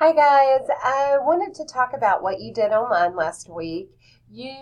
Hi guys, I wanted to talk about what you did online last week. You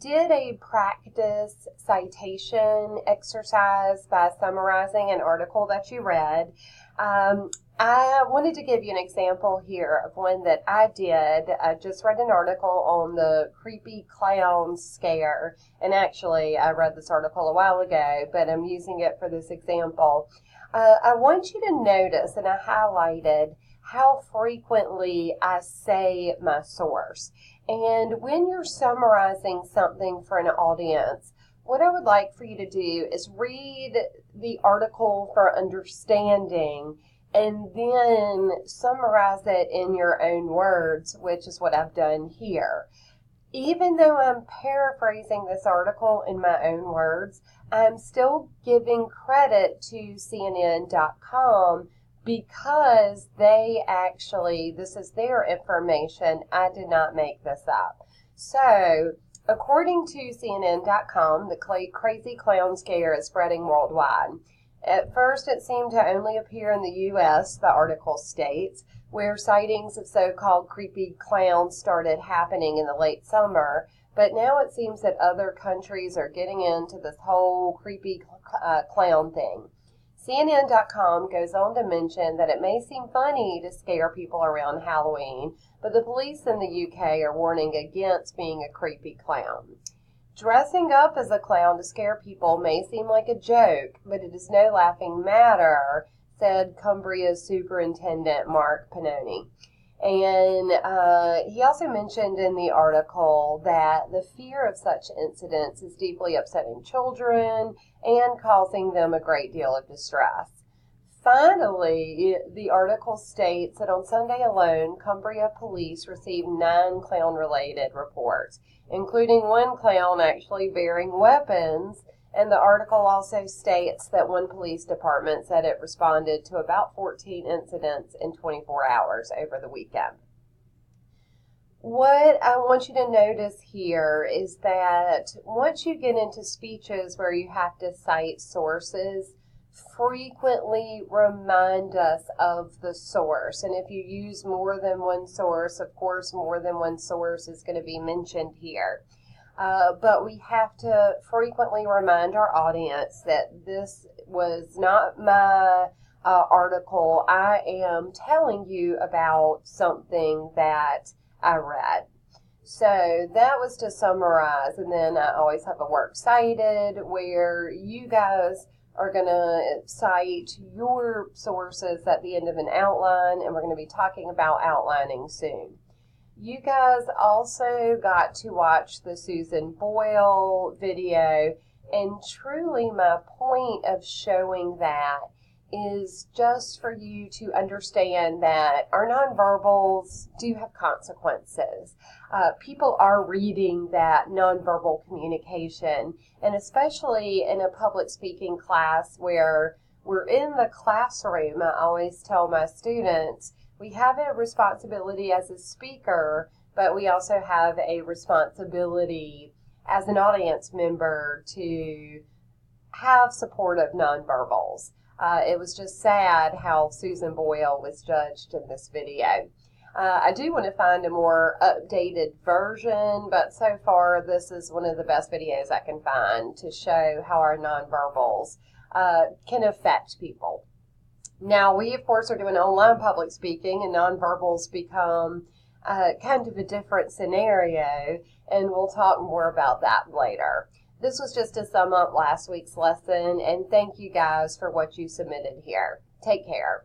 did a practice citation exercise by summarizing an article that you read. I wanted to give you an example here of one that I did. I just read an article on the creepy clown scare, and actually I read this article a while ago, but I'm using it for this example. I want you to notice, and I highlighted how frequently I say my source. And when you're summarizing something for an audience, what I would like for you to do is read the article for understanding and then summarize it in your own words, which is what I've done here. Even though I'm paraphrasing this article in my own words, I'm still giving credit to CNN.com because they actually, this is their information. I did not make this up. So, according to CNN.com, the crazy clown scare is spreading worldwide. At first, it seemed to only appear in the U.S., the article states, where sightings of so-called creepy clowns started happening in the late summer. But now it seems that other countries are getting into this whole creepy clown thing. CNN.com goes on to mention that it may seem funny to scare people around Halloween, but the police in the UK are warning against being a creepy clown. Dressing up as a clown to scare people may seem like a joke, but it is no laughing matter, said Cumbria's Superintendent Mark Pannoni. And he also mentioned in the article that the fear of such incidents is deeply upsetting children and causing them a great deal of distress. Finally, the article states that on Sunday alone, Cumbria police received 9 clown-related reports, including one clown actually bearing weapons. And the article also states that one police department said it responded to about 14 incidents in 24 hours over the weekend. What I want you to notice here is that once you get into speeches where you have to cite sources, frequently remind us of the source. And if you use more than one source, of course, more than one source is going to be mentioned here. But we have to frequently remind our audience that this was not my article. I am telling you about something that I read. So that was to summarize, and then I always have a works cited where you guys are going to cite your sources at the end of an outline, and we're going to be talking about outlining soon. You guys also got to watch the Susan Boyle video, and truly my point of showing that is just for you to understand that our nonverbals do have consequences. People are reading that nonverbal communication, and especially in a public speaking class where we're in the classroom, I always tell my students, we have a responsibility as a speaker, but we also have a responsibility as an audience member to have supportive nonverbals. It was just sad how Susan Boyle was judged in this video. I do want to find a more updated version, but so far this is one of the best videos I can find to show how our nonverbals can affect people. Now, we, of course, are doing online public speaking, and nonverbals become kind of a different scenario, and we'll talk more about that later. This was just to sum up last week's lesson, and thank you guys for what you submitted here. Take care.